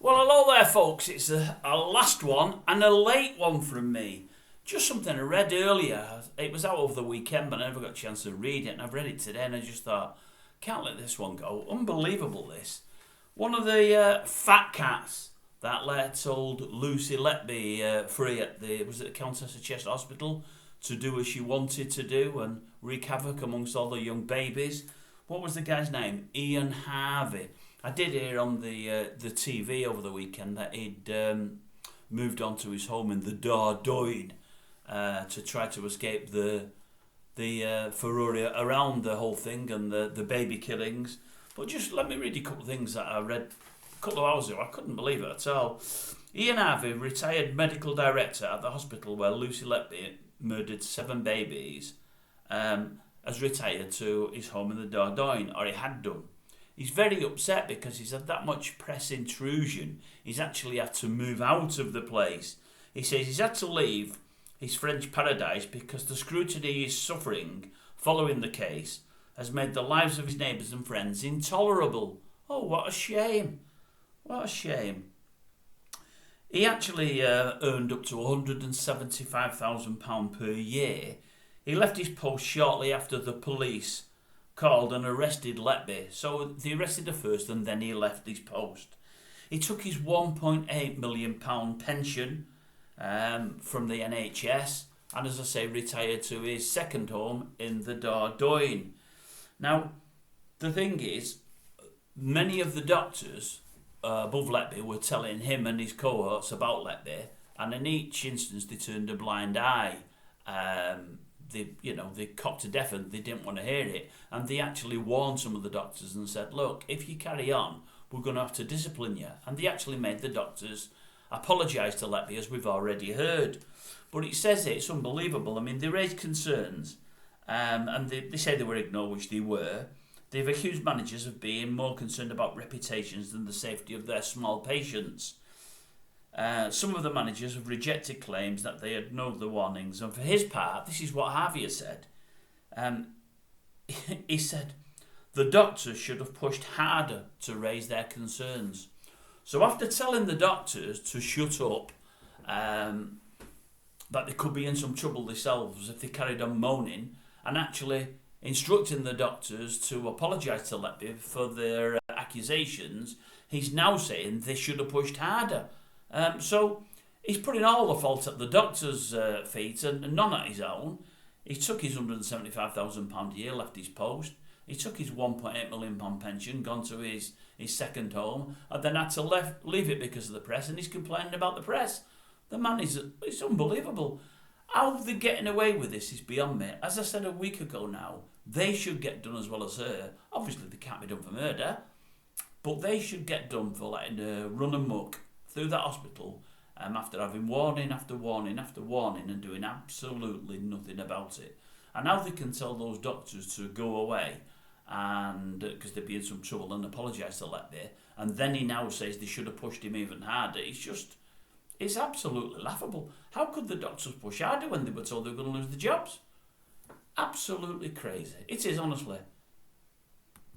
Well, hello there, folks. It's a last one and a late one from me. Just something I read earlier. It was out over the weekend, but I never got a chance to read it, and I've read it today, and I just thought, can't let this one go. Unbelievable, this. One of the fat cats that let old Lucy Letby free at the Countess of Chester Hospital to do as she wanted to do and wreak havoc amongst all the young babies. What was the guy's name? Ian Harvey. I did hear on the TV over the weekend that he'd moved on to his home in the Dordogne to try to escape the furore around the whole thing and the baby killings. But just let me read you a couple of things that I read a couple of hours ago. I couldn't believe it at all. Ian Harvey, retired medical director at the hospital where Lucy Letby murdered 7 babies, has retired to his home in the Dordogne, or he had done. He's very upset because he's had that much press intrusion. He's actually had to move out of the place. He says he's had to leave his French paradise because the scrutiny he's suffering following the case has made the lives of his neighbours and friends intolerable. Oh, what a shame. What a shame. He actually earned up to £175,000 per year. He left his post shortly after the police called and arrested Letby. So they arrested her first and then he left his post. He took his £1.8 million pension from the NHS and, as I say, retired to his second home in the Dordogne. Now, the thing is, many of the doctors above Letby were telling him and his cohorts about Letby, and in each instance they turned a blind eye. They copped to deaf and they didn't want to hear it, and they actually warned some of the doctors and said, look, if you carry on, we're going to have to discipline you. And they actually made the doctors apologise to Letby, as we've already heard. But it says it's unbelievable. I mean, they raised concerns, and they say they were ignored, which they were. They've accused managers of being more concerned about reputations than the safety of their small patients. Some of the managers have rejected claims that they ignored the warnings, and for his part, this is what Harvey has said. He said, the doctors should have pushed harder to raise their concerns. So after telling the doctors to shut up, that they could be in some trouble themselves if they carried on moaning, and actually instructing the doctors to apologise to Letby for their accusations, he's now saying they should have pushed harder. So he's putting all the fault at the doctor's feet and none at his own. He took his £175,000 a year, left his post. He took his £1.8 million pension, gone to his second home, and then had to leave it because of the press, and he's complaining about the press. The man it's unbelievable. How they're getting away with this is beyond me. As I said a week ago now, they should get done as well as her. Obviously they can't be done for murder, but they should get done for letting her run amok through that hospital after having warning after warning after warning and doing absolutely nothing about it. And now they can tell those doctors to go away and because they'd be in some trouble and apologise to Letby, and then he now says they should have pushed him even harder. It's absolutely laughable. How could the doctors push harder when they were told they were going to lose the jobs? Absolutely crazy. It is, honestly.